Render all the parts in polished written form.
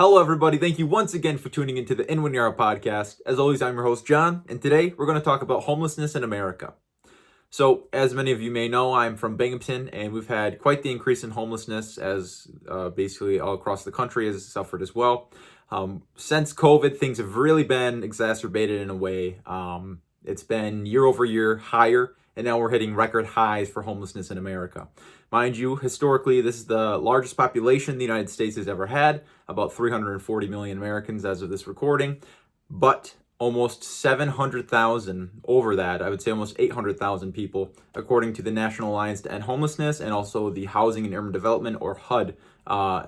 Hello, everybody. Thank you once again for tuning into the In One Yara podcast. As always, I'm your host, John, and today we're going to talk about homelessness in America. So, as many of you may know, I'm from Binghamton, and we've had quite the increase in homelessness as basically all across the country has suffered as well. Since COVID, things have really been exacerbated in a way. It's been year over year higher, and now we're hitting record highs for homelessness in America. Mind you, historically, this is the largest population the United States has ever had, about 340 million Americans as of this recording, but almost 700,000 over that, I would say almost 800,000 people, according to the National Alliance to End Homelessness and also the Housing and Urban Development, or HUD,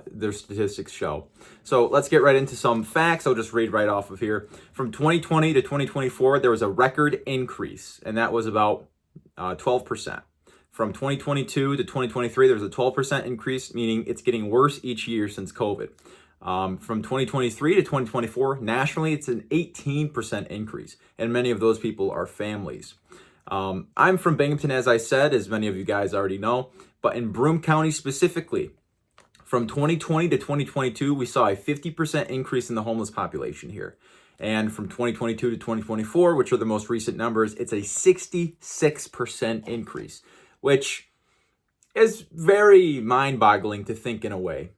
their statistics show. So let's get right into some facts. I'll just read right off of here. From 2020 to 2024, there was a record increase, and that was about 12%. From 2022 to 2023, there was a 12% increase, meaning it's getting worse each year since COVID. From 2023 to 2024, nationally, it's an 18% increase, and many of those people are families. I'm from Binghamton, as I said, as many of you guys already know, but in Broome County specifically, from 2020 to 2022, we saw a 50% increase in the homeless population here. And from 2022 to 2024, which are the most recent numbers, it's a 66% increase, which is very mind-boggling to think in a way.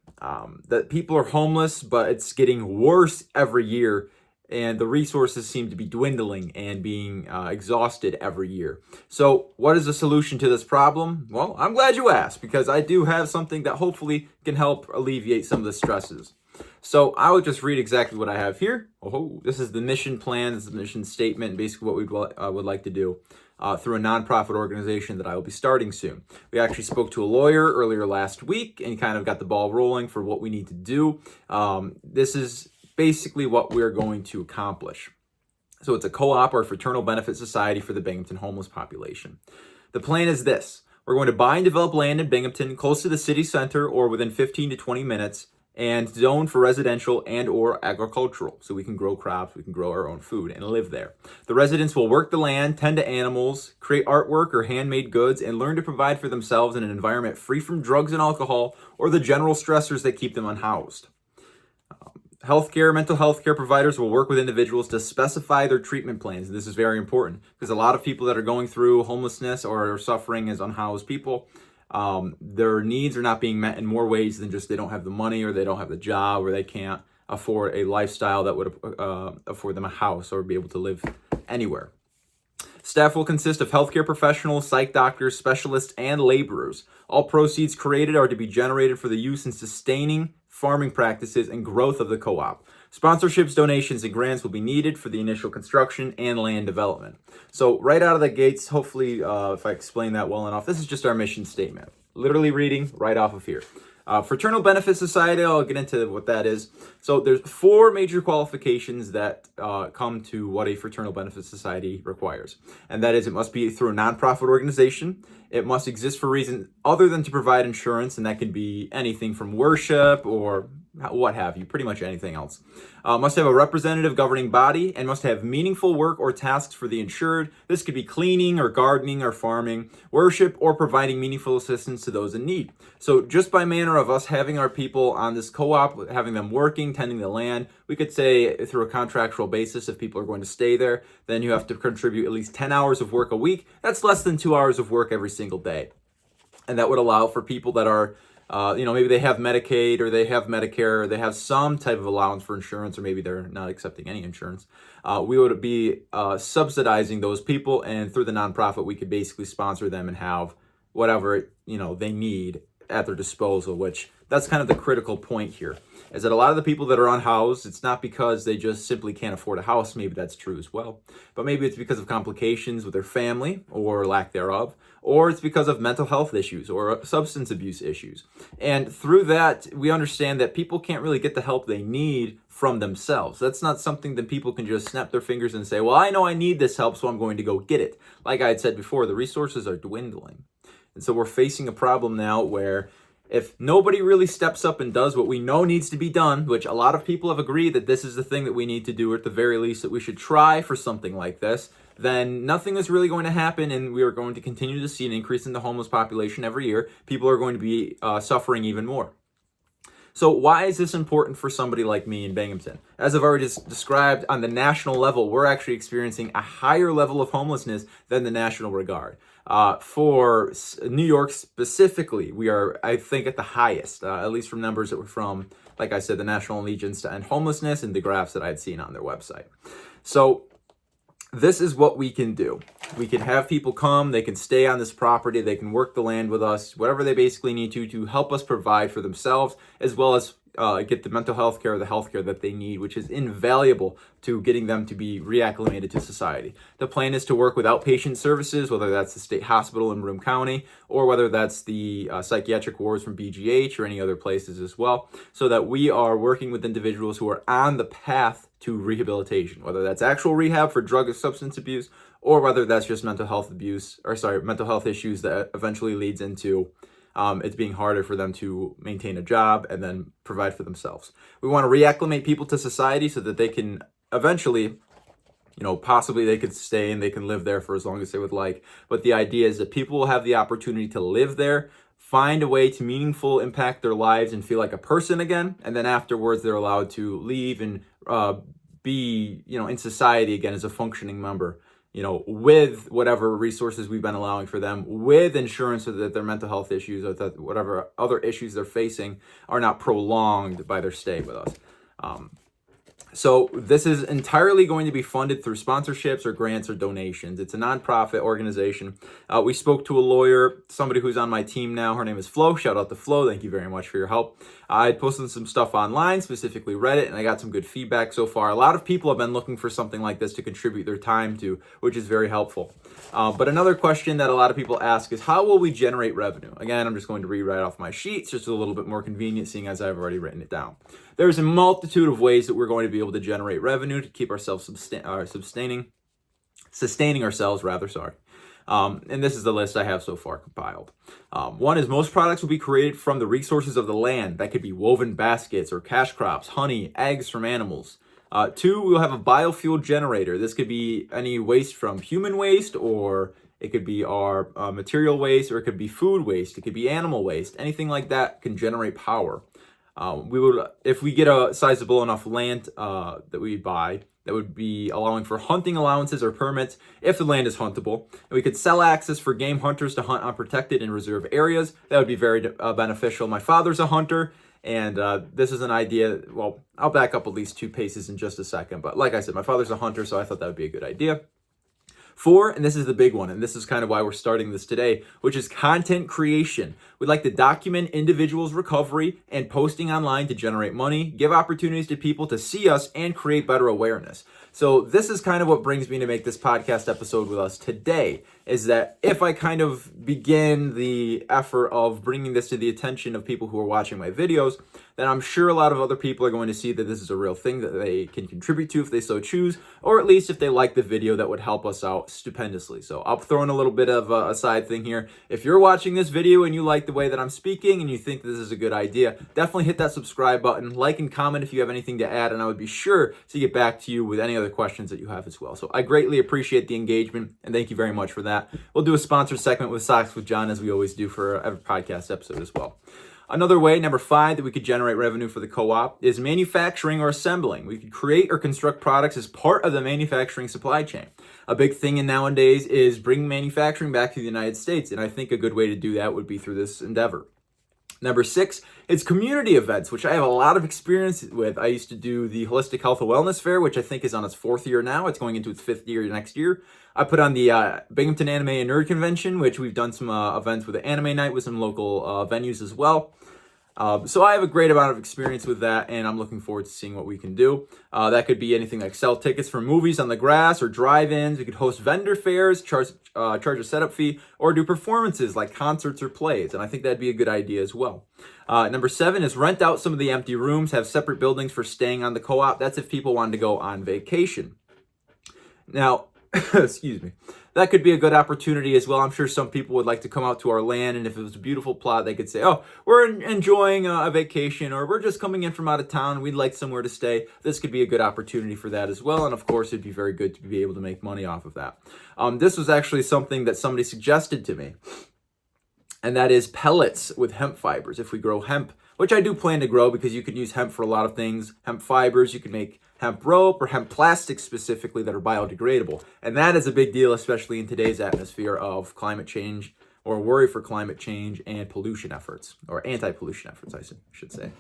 That people are homeless, but it's getting worse every year, and the resources seem to be dwindling and being exhausted every year. So what is the solution to this problem? Well, I'm glad you asked, because I do have something that hopefully can help alleviate some of the stresses. So I will just read exactly what I have here. This is the mission plan, this is the mission statement, basically what we would like to do through a nonprofit organization that I will be starting soon. We actually spoke to a lawyer earlier last week and kind of got the ball rolling for what we need to do. This is basically what we're going to accomplish. So it's a co-op or fraternal benefit society for the Binghamton homeless population. The plan is this. We're going to buy and develop land in Binghamton close to the city center or within 15 to 20 minutes, and zone for residential and or agricultural, so we can grow crops, we can grow our own food and live there. The residents will work the land, tend to animals, create artwork or handmade goods, and learn to provide for themselves in an environment free from drugs and alcohol or the general stressors that keep them unhoused. Mental health care providers will work with individuals to specify their treatment plans. This is very important because a lot of people that are going through homelessness or are suffering as unhoused people, their needs are not being met in more ways than just they don't have the money or they don't have the job or they can't afford a lifestyle that would afford them a house or be able to live anywhere. Staff will consist of healthcare professionals, psych doctors, specialists, and laborers. All proceeds created are to be generated for the use in sustaining farming practices and growth of the co-op. Sponsorships, donations, and grants will be needed for the initial construction and land development. So right out of the gates, hopefully, if I explain that well enough, this is just our mission statement. Literally reading right off of here. Fraternal Benefit Society, I'll get into what that is. So there's 4 major qualifications that come to what a Fraternal Benefit Society requires. And that is, it must be through a nonprofit organization. It must exist for reasons other than to provide insurance, and that can be anything from worship or what have you, pretty much anything else. Must have a representative governing body and must have meaningful work or tasks for the insured. This could be cleaning or gardening or farming, worship, or providing meaningful assistance to those in need. So just by manner of us having our people on this co-op, having them working, tending the land, we could say through a contractual basis, if people are going to stay there, then you have to contribute at least 10 hours of work a week. That's less than 2 hours of work every single day. And that would allow for people that are maybe they have Medicaid or they have Medicare, or they have some type of allowance for insurance, or maybe they're not accepting any insurance. We would be subsidizing those people, and through the nonprofit, we could basically sponsor them and have whatever they need at their disposal, which that's kind of the critical point here, is that a lot of the people that are unhoused, it's not because they just simply can't afford a house. Maybe that's true as well, but maybe it's because of complications with their family or lack thereof, or it's because of mental health issues or substance abuse issues. And through that, we understand that people can't really get the help they need from themselves. That's not something that people can just snap their fingers and say, well, I know I need this help, so I'm going to go get it. Like I had said before, the resources are dwindling. And so we're facing a problem now where if nobody really steps up and does what we know needs to be done, which a lot of people have agreed that this is the thing that we need to do, or at the very least that we should try for something like this, then nothing is really going to happen, and we are going to continue to see an increase in the homeless population every year. People are going to be suffering even more. So why is this important for somebody like me in Binghamton? As I've already described, on the national level, we're actually experiencing a higher level of homelessness than the national regard. For New York specifically, we are, I think, at the highest, at least from numbers that were from, like I said, the National Allegiance to End Homelessness and the graphs that I'd seen on their website. So this is what we can do. We can have people come, they can stay on this property, they can work the land with us, whatever they basically need to help us provide for themselves, as well as get the mental health care, the health care that they need, which is invaluable to getting them to be reacclimated to society. The plan is to work with outpatient services, whether that's the state hospital in Broome County, or whether that's the psychiatric wards from BGH or any other places as well, so that we are working with individuals who are on the path to rehabilitation, whether that's actual rehab for drug or substance abuse, or whether that's just mental health issues that eventually leads into it's being harder for them to maintain a job and then provide for themselves. We want to reacclimate people to society so that they can eventually, possibly they could stay and they can live there for as long as they would like. But the idea is that people will have the opportunity to live there, find a way to meaningful impact their lives and feel like a person again. And then afterwards, they're allowed to leave and be, in society again as a functioning member, with whatever resources we've been allowing for them, with insurance so that their mental health issues or that whatever other issues they're facing are not prolonged by their stay with us. So this is entirely going to be funded through sponsorships or grants or donations. It's a nonprofit organization. We spoke to a lawyer, somebody who's on my team now. Her name is Flo. Shout out to Flo. Thank you very much for your help. I posted some stuff online, specifically Reddit, and I got some good feedback so far. A lot of people have been looking for something like this to contribute their time to, which is very helpful. But another question that a lot of people ask is, how will we generate revenue? Again, I'm just going to rewrite off my sheets, just a little bit more convenient, seeing as I've already written it down. There's a multitude of ways that we're going to be able to generate revenue to keep ourselves sustaining ourselves, rather. And this is the list I have so far compiled. One is most products will be created from the resources of the land. That could be woven baskets or cash crops, honey, eggs from animals. Two, we'll have a biofuel generator. This could be any waste from human waste, or it could be our material waste, or it could be food waste. It could be animal waste. Anything like that can generate power. If we get a sizable enough land that we buy, that would be allowing for hunting allowances or permits if the land is huntable. And we could sell access for game hunters to hunt on protected and reserve areas. That would be very beneficial. My father's a hunter, and this is an idea. Well, I'll back up at least 2 paces in just a second. But like I said, my father's a hunter, so I thought that would be a good idea. 4, and this is the big one, and this is kind of why we're starting this today, which is content creation. We'd like to document individuals' recovery and posting online to generate money, give opportunities to people to see us, and create better awareness. So this is kind of what brings me to make this podcast episode with us today, is that if I kind of begin the effort of bringing this to the attention of people who are watching my videos, then I'm sure a lot of other people are going to see that this is a real thing that they can contribute to if they so choose, or at least if they like the video, that would help us out stupendously. So I'll throw in a little bit of a side thing here. If you're watching this video and you like the way that I'm speaking and you think this is a good idea, definitely hit that subscribe button, like and comment if you have anything to add, and I would be sure to get back to you with any other questions that you have as well. So I greatly appreciate the engagement, and thank you very much for that. We'll do a sponsored segment with Socks with John, as we always do for every podcast episode as well. Another way, number 5, that we could generate revenue for the co-op is manufacturing or assembling. We could create or construct products as part of the manufacturing supply chain. A big thing in nowadays is bringing manufacturing back to the United States, and I think a good way to do that would be through this endeavor. Number 6, it's community events, which I have a lot of experience with. I used to do the Holistic Health and Wellness Fair, which I think is on its 4th year now. It's going into its 5th year next year. I put on the Binghamton Anime and Nerd Convention, which we've done some events with the Anime Night with some local venues as well. So I have a great amount of experience with that, and I'm looking forward to seeing what we can do. That could be anything like sell tickets for movies on the grass or drive-ins. We could host vendor fairs, charge a setup fee, or do performances like concerts or plays, and I think that'd be a good idea as well. Number 7 is rent out some of the empty rooms, have separate buildings for staying on the co-op. That's if people wanted to go on vacation. Now, excuse me. That could be a good opportunity as well. I'm sure some people would like to come out to our land, and if it was a beautiful plot, they could say, oh, we're enjoying a vacation, or we're just coming in from out of town, we'd like somewhere to stay. This could be a good opportunity for that as well, and of course, it'd be very good to be able to make money off of that. This was actually something that somebody suggested to me, and that is pellets with hemp fibers. If we grow hemp which I do plan to grow because you can use hemp for a lot of things. Hemp fibers, you can make hemp rope or hemp plastics specifically that are biodegradable. And that is a big deal, especially in today's atmosphere of climate change or worry for climate change and pollution efforts, or anti-pollution efforts, I should say.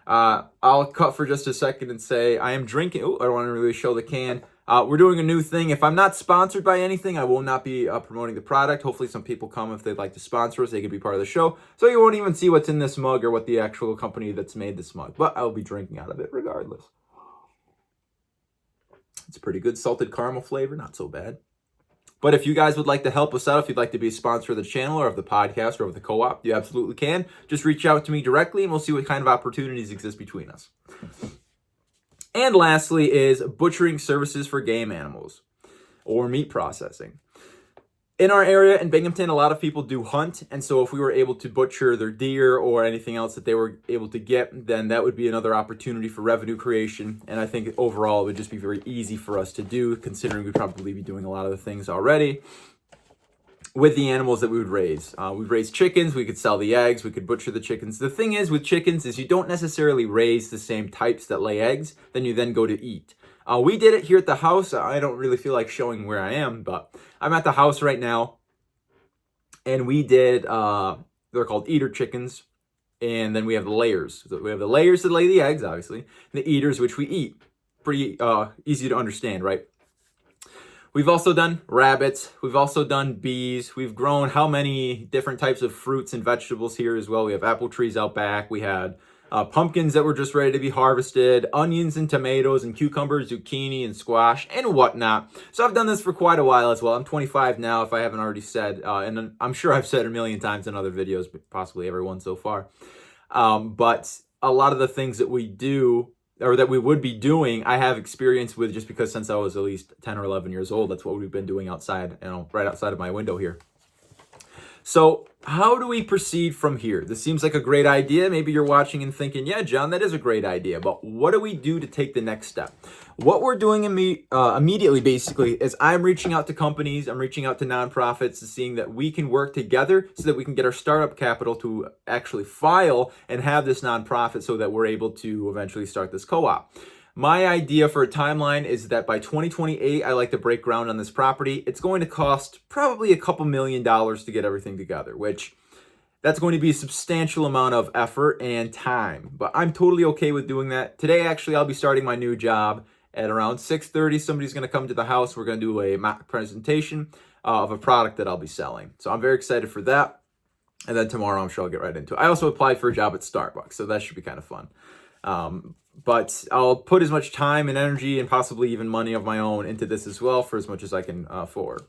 I'll cut for just a second and say I am drinking. Oh, I don't want to really show the can. We're doing a new thing. If I'm not sponsored by anything, I will not be promoting the product. Hopefully some people come if they'd like to sponsor us. They could be part of the show. So you won't even see what's in this mug or what the actual company that's made this mug. But I'll be drinking out of it regardless. It's a pretty good salted caramel flavor. Not so bad. But if you guys would like to help us out, if you'd like to be a sponsor of the channel or of the podcast or of the co-op, you absolutely can. Just reach out to me directly and we'll see what kind of opportunities exist between us. And lastly is butchering services for game animals or meat processing. In our area in Binghamton, a lot of people do hunt. And so if we were able to butcher their deer or anything else that they were able to get, then that would be another opportunity for revenue creation. And I think overall it would just be very easy for us to do, considering we'd probably be doing a lot of the things already with the animals that we would raise. We'd raise chickens, we could sell the eggs, we could butcher the chickens. The thing is with chickens is you don't necessarily raise the same types that lay eggs, then you then go to eat. We did it here at the house. I don't really feel like showing where I am, but I'm at the house right now. And we did, they're called eater chickens. And then we have the layers. So we have the layers that lay the eggs, obviously. And the eaters, which we eat. Pretty easy to understand, right? We've also done rabbits. We've also done bees. We've grown how many different types of fruits and vegetables here as well. We have apple trees out back. We had pumpkins that were just ready to be harvested, onions and tomatoes and cucumbers, zucchini and squash and whatnot. So I've done this for quite a while as well. I'm 25 now, if I haven't already said, and I'm sure I've said a million times in other videos, possibly every one so far. But a lot of the things that we do or that we would be doing, I have experience with just because since I was at least 10 or 11 years old, that's what we've been doing outside, right outside of my window here. So how do we proceed from here? This seems like a great idea. Maybe you're watching and thinking, yeah, John, that is a great idea. But what do we do to take the next step? What we're doing immediately, basically, is I'm reaching out to companies. I'm reaching out to nonprofits, seeing that we can work together so that we can get our startup capital to actually file and have this nonprofit so that we're able to eventually start this co-op. My idea for a timeline is that by 2028, I like to break ground on this property. It's going to cost probably a couple $1 million to get everything together, which that's going to be a substantial amount of effort and time. But I'm totally okay with doing that. Today, actually, I'll be starting my new job at around 6:30. Somebody's going to come to the house. We're going to do a mock presentation of a product that I'll be selling. So I'm very excited for that. And then tomorrow, I'm sure I'll get right into it. I also applied for a job at Starbucks, so that should be kind of fun. But I'll put as much time and energy and possibly even money of my own into this as well for as much as I can afford.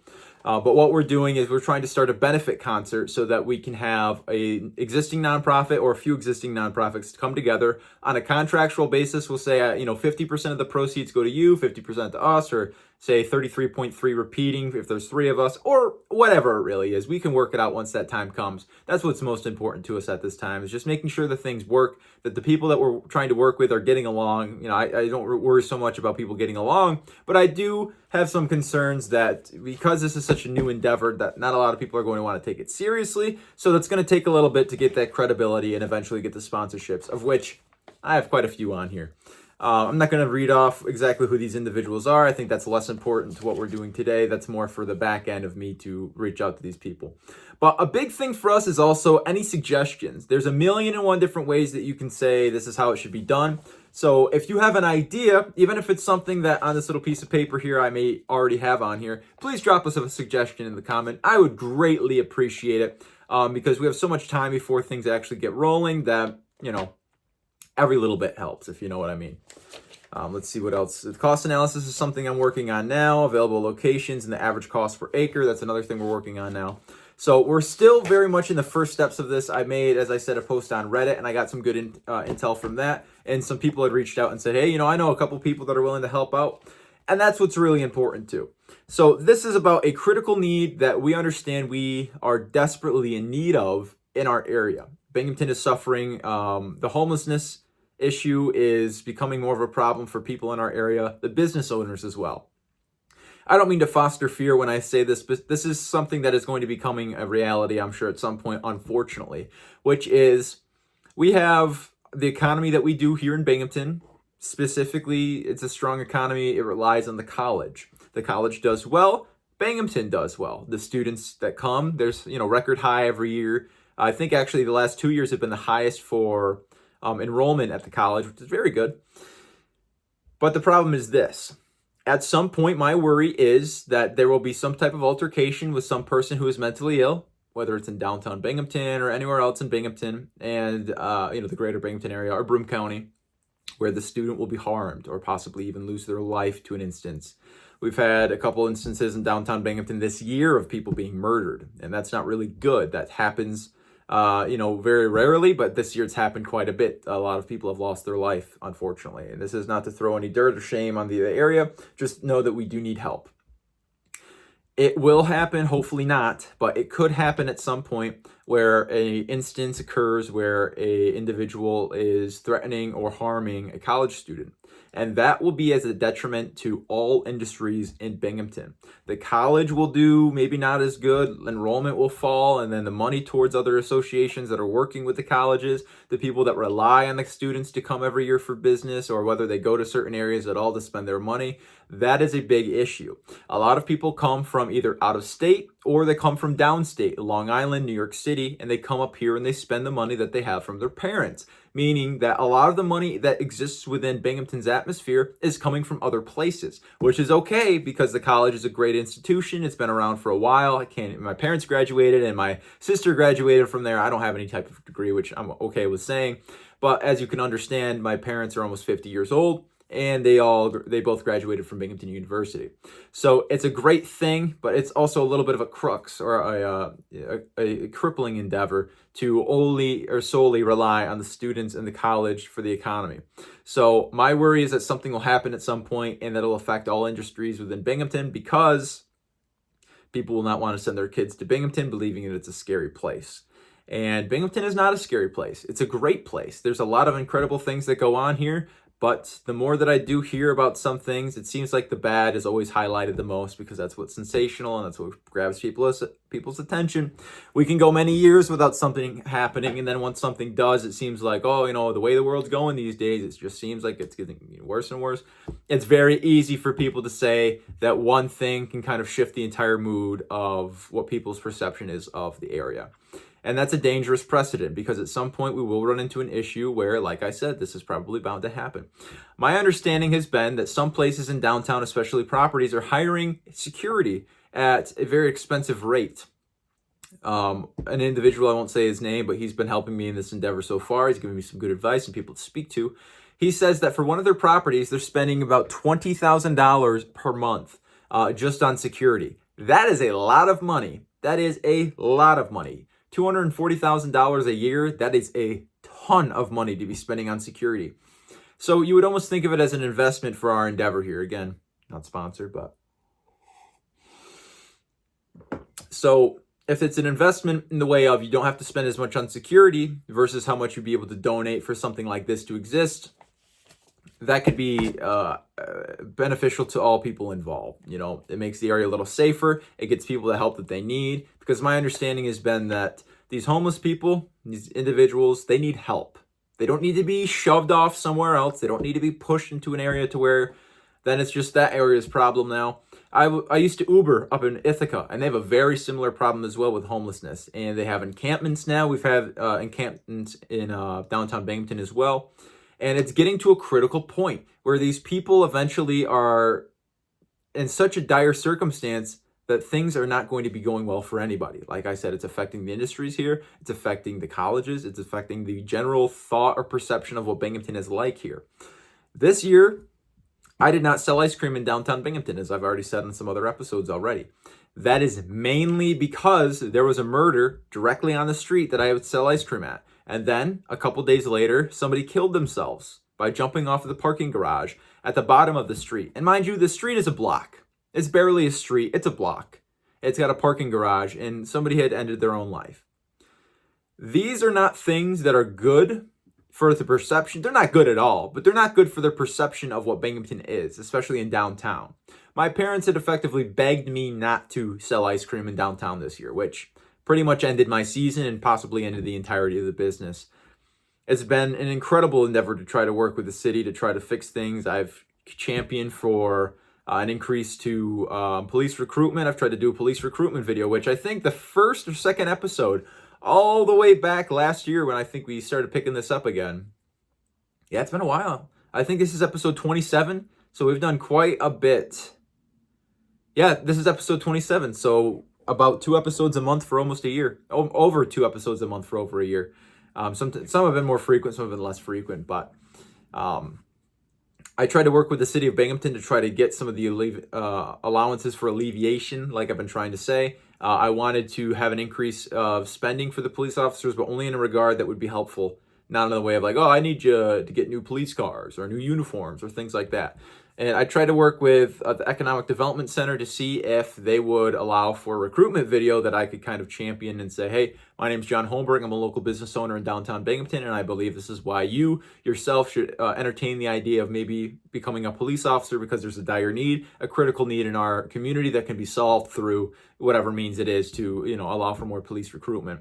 But what we're doing is we're trying to start a benefit concert so that we can have an existing nonprofit or a few existing nonprofits come together on a contractual basis. We'll say, 50% of the proceeds go to you, 50% to us, or say 33.3 repeating if there's 3 of us, or whatever it really is. We can work it out once that time comes. That's what's most important to us at this time, is just making sure that things work, that the people that we're trying to work with are getting along. I don't worry so much about people getting along, but I do have some concerns that because this is such a new endeavor that not a lot of people are going to want to take it seriously. So that's going to take a little bit to get that credibility and eventually get the sponsorships, of which I have quite a few on here. I'm not going to read off exactly who these individuals are. I think that's less important to what we're doing today. That's more for the back end of me to reach out to these people. But a big thing for us is also any suggestions. There's 1,000,001 different ways that you can say this is how it should be done. So if you have an idea, even if it's something that on this little piece of paper here I may already have on here, please drop us a suggestion in the comment. I would greatly appreciate it because we have so much time before things actually get rolling that, every little bit helps, if you know what I mean. Let's see what else. The cost analysis is something I'm working on now. Available locations and the average cost per acre. That's another thing we're working on now. So we're still very much in the first steps of this. I made, as I said, a post on Reddit, and I got some good intel from that. And some people had reached out and said, hey, I know a couple people that are willing to help out. And that's what's really important too. So this is about a critical need that we understand we are desperately in need of in our area. Binghamton is suffering. The homelessness issue is becoming more of a problem for people in our area, the business owners as well. I don't mean to foster fear when I say this, but this is something that is going to be becoming a reality, I'm sure, at some point, unfortunately, which is We have the economy that we do here in Binghamton. Specifically, it's a strong economy. It relies on the college. The college does well. Binghamton does well. The students that come, there's record high every year. I think actually the last 2 years have been the highest for enrollment at the college, which is very good. But the problem is this. At some point, my worry is that there will be some type of altercation with some person who is mentally ill, whether it's in downtown Binghamton or anywhere else in Binghamton and the greater Binghamton area or Broome County, where the student will be harmed or possibly even lose their life to an instance. We've had a couple instances in downtown Binghamton this year of people being murdered, and that's not really good. That happens, very rarely, but this year it's happened quite a bit. A lot of people have lost their life, unfortunately. And this is not to throw any dirt or shame on the area. Just know that we do need help. It will happen, hopefully not, but it could happen at some point where an instance occurs where a individual is threatening or harming a college student. And that will be as a detriment to all industries in Binghamton. The college will do maybe not as good, enrollment will fall, and then the money towards other associations that are working with the colleges, the people that rely on the students to come every year for business, or whether they go to certain areas at all to spend their money, that is a big issue. A lot of people come from either out of state or they come from downstate, Long Island, New York City, and they come up here and they spend the money that they have from their parents. Meaning that a lot of the money that exists within Binghamton's atmosphere is coming from other places, which is okay because the college is a great institution. It's been around for a while. My parents graduated and my sister graduated from there. I don't have any type of degree, which I'm okay with saying. But as you can understand, my parents are almost 50 years old. And they both graduated from Binghamton University. So it's a great thing, but it's also a little bit of a crux or a crippling endeavor to solely rely on the students and the college for the economy. So my worry is that something will happen at some point and that it'll affect all industries within Binghamton because people will not want to send their kids to Binghamton believing that it's a scary place. And Binghamton is not a scary place. It's a great place. There's a lot of incredible things that go on here. But the more that I do hear about some things, it seems like the bad is always highlighted the most because that's what's sensational and that's what grabs people's attention. We can go many years without something happening, and then once something does, it seems like, the way the world's going these days, it just seems like it's getting worse and worse. It's very easy for people to say that one thing can kind of shift the entire mood of what people's perception is of the area. And that's a dangerous precedent because at some point we will run into an issue where, like I said, this is probably bound to happen. My understanding has been that some places in downtown, especially properties, are hiring security at a very expensive rate. An individual, I won't say his name, but he's been helping me in this endeavor so far. He's giving me some good advice and people to speak to. He says that for one of their properties, they're spending about $20,000 per month just on security. That is a lot of money. That is a lot of money. $240,000 a year, that is a ton of money to be spending on security. So you would almost think of it as an investment for our endeavor here. Again, not sponsored, but. So if it's an investment in the way of you don't have to spend as much on security versus how much you'd be able to donate for something like this to exist, that could be beneficial to all people involved. It makes the area a little safer. It gets people the help that they need. Because my understanding has been that these homeless people, these individuals, they need help. They don't need to be shoved off somewhere else. They don't need to be pushed into an area to where then it's just that area's problem now. I used to Uber up in Ithaca, and they have a very similar problem as well with homelessness. And they have encampments now. We've had encampments in downtown Binghamton as well. And it's getting to a critical point where these people eventually are in such a dire circumstance that things are not going to be going well for anybody. Like I said, it's affecting the industries here. It's affecting the colleges. It's affecting the general thought or perception of what Binghamton is like here. This year, I did not sell ice cream in downtown Binghamton, as I've already said in some other episodes already. That is mainly because there was a murder directly on the street that I would sell ice cream at. And then, a couple days later, somebody killed themselves by jumping off of the parking garage at the bottom of the street. And mind you, the street is a block. It's barely a street, it's a block. It's got a parking garage, and somebody had ended their own life. These are not things that are good for the perception. They're not good at all, but they're not good for the perception of what Binghamton is, especially in downtown. My parents had effectively begged me not to sell ice cream in downtown this year, which pretty much ended my season and possibly ended the entirety of the business. It's been an incredible endeavor to try to work with the city to try to fix things. I've championed for an increase to police recruitment. I've tried to do a police recruitment video, which I think the first or second episode, all the way back last year when I think we started picking this up again. Yeah, it's been a while. I think this is episode 27, so we've done quite a bit. Yeah, this is episode 27, so about 2 episodes a month for almost a year. Over 2 episodes a month for over a year. Some have been more frequent, some have been less frequent, but I tried to work with the city of Binghamton to try to get some of the allowances for alleviation, like I've been trying to say. I wanted to have an increase of spending for the police officers, but only in a regard that would be helpful. Not in the way of like, oh, I need you to get new police cars or new uniforms or things like that. And I tried to work with the Economic Development Center to see if they would allow for a recruitment video that I could kind of champion and say, hey, my name's John Holmberg. I'm a local business owner in downtown Binghamton, and I believe this is why you yourself should entertain the idea of maybe becoming a police officer, because there's a dire need, a critical need in our community that can be solved through whatever means it is to, allow for more police recruitment.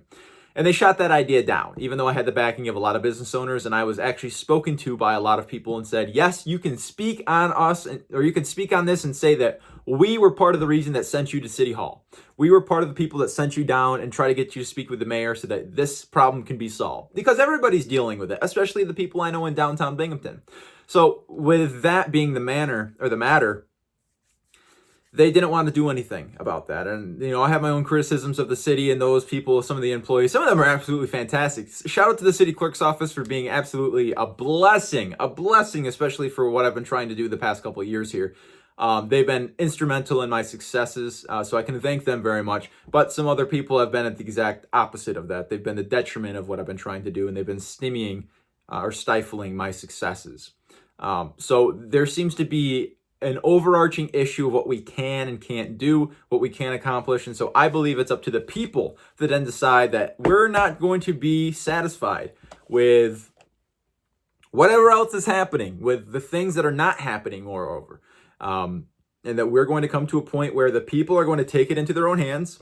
And they shot that idea down, even though I had the backing of a lot of business owners, and I was actually spoken to by a lot of people and said, yes, you can speak on us, or you can speak on this and say that we were part of the reason that sent you to City Hall. We were part of the people that sent you down and try to get you to speak with the mayor so that this problem can be solved. Because everybody's dealing with it, especially the people I know in downtown Binghamton. So with that being the matter, they didn't want to do anything about that. And, I have my own criticisms of the city and those people, some of the employees. Some of them are absolutely fantastic. Shout out to the city clerk's office for being absolutely a blessing, especially for what I've been trying to do the past couple of years here. They've been instrumental in my successes, so I can thank them very much. But some other people have been at the exact opposite of that. They've been the detriment of what I've been trying to do, and they've been stymieing or stifling my successes. So there seems to be an overarching issue of what we can and can't do, what we can accomplish. And so I believe it's up to the people to then decide that we're not going to be satisfied with whatever else is happening, with the things that are not happening, moreover. And that we're going to come to a point where the people are going to take it into their own hands,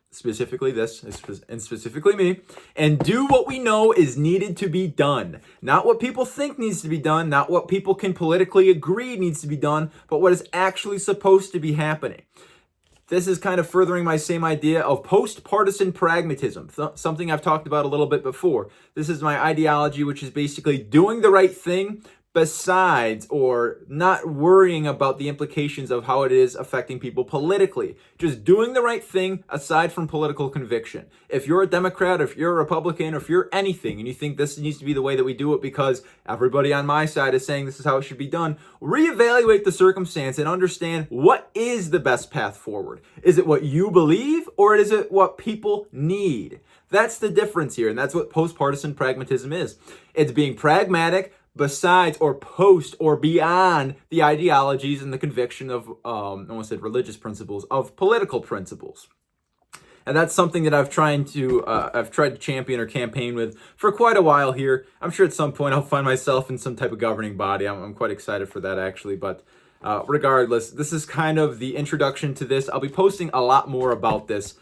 specifically this, and specifically me, and do what we know is needed to be done. Not what people think needs to be done, not what people can politically agree needs to be done, but what is actually supposed to be happening. This is kind of furthering my same idea of post-partisan pragmatism, something I've talked about a little bit before. This is my ideology, which is basically doing the right thing besides, or not worrying about the implications of how it is affecting people politically. Just doing the right thing aside from political conviction. If you're a Democrat, if you're a Republican, or if you're anything and you think this needs to be the way that we do it because everybody on my side is saying this is how it should be done, reevaluate the circumstance and understand what is the best path forward. Is it what you believe, or is it what people need? That's the difference here, and that's what post-partisan pragmatism is. It's being pragmatic besides or post or beyond the ideologies and the conviction of, I almost said religious principles, of political principles. And that's something that I've tried to champion or campaign with for quite a while here. I'm sure at some point I'll find myself in some type of governing body. I'm quite excited for that, actually. But regardless, this is kind of the introduction to this. I'll be posting a lot more about this,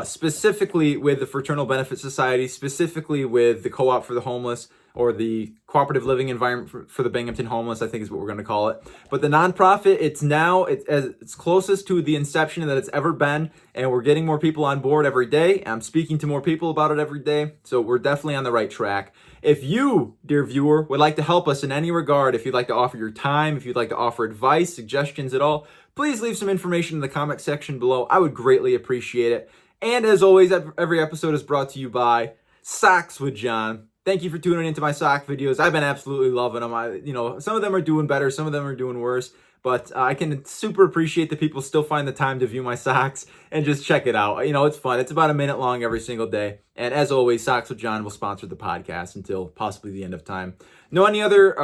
specifically with the Fraternal Benefit Society, specifically with the Co-op for the Homeless, or the Cooperative Living Environment for the Binghamton Homeless, I think is what we're going to call it. But the nonprofit, it's closest to the inception that it's ever been, and we're getting more people on board every day. I'm speaking to more people about it every day, so we're definitely on the right track. If you, dear viewer, would like to help us in any regard, if you'd like to offer your time, if you'd like to offer advice, suggestions at all, please leave some information in the comment section below. I would greatly appreciate it. And as always, every episode is brought to you by Socks with John. Thank you for tuning into my sock videos. I've been absolutely loving them. Some of them are doing better, some of them are doing worse, but I can super appreciate that people still find the time to view my socks and just check it out. It's fun. It's about a minute long every single day. And as always, Socks with John will sponsor the podcast until possibly the end of time. No other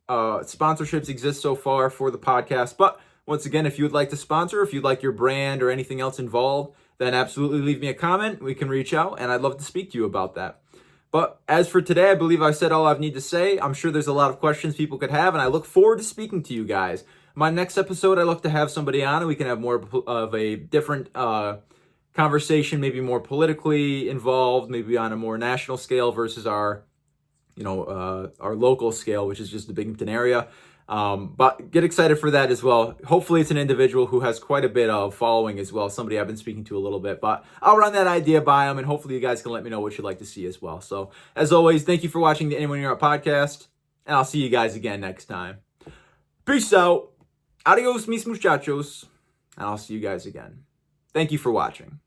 sponsorships exist so far for the podcast, but once again, if you would like to sponsor, if you'd like your brand or anything else involved, then absolutely leave me a comment. We can reach out, and I'd love to speak to you about that. But as for today, I believe I've said all I need to say. I'm sure there's a lot of questions people could have, and I look forward to speaking to you guys. My next episode, I look to have somebody on, and we can have more of a different conversation, maybe more politically involved, maybe on a more national scale versus our local scale, which is just the Binghamton area. But get excited for that as well. Hopefully it's an individual who has quite a bit of following as well, somebody I've been speaking to a little bit, but I'll run that idea by them, and hopefully you guys can let me know what you'd like to see as well. So as always, thank you for watching the Anyone You're Up podcast, and I'll see you guys again next time. Peace out. Adios, mis muchachos. And I'll see you guys again. Thank you for watching.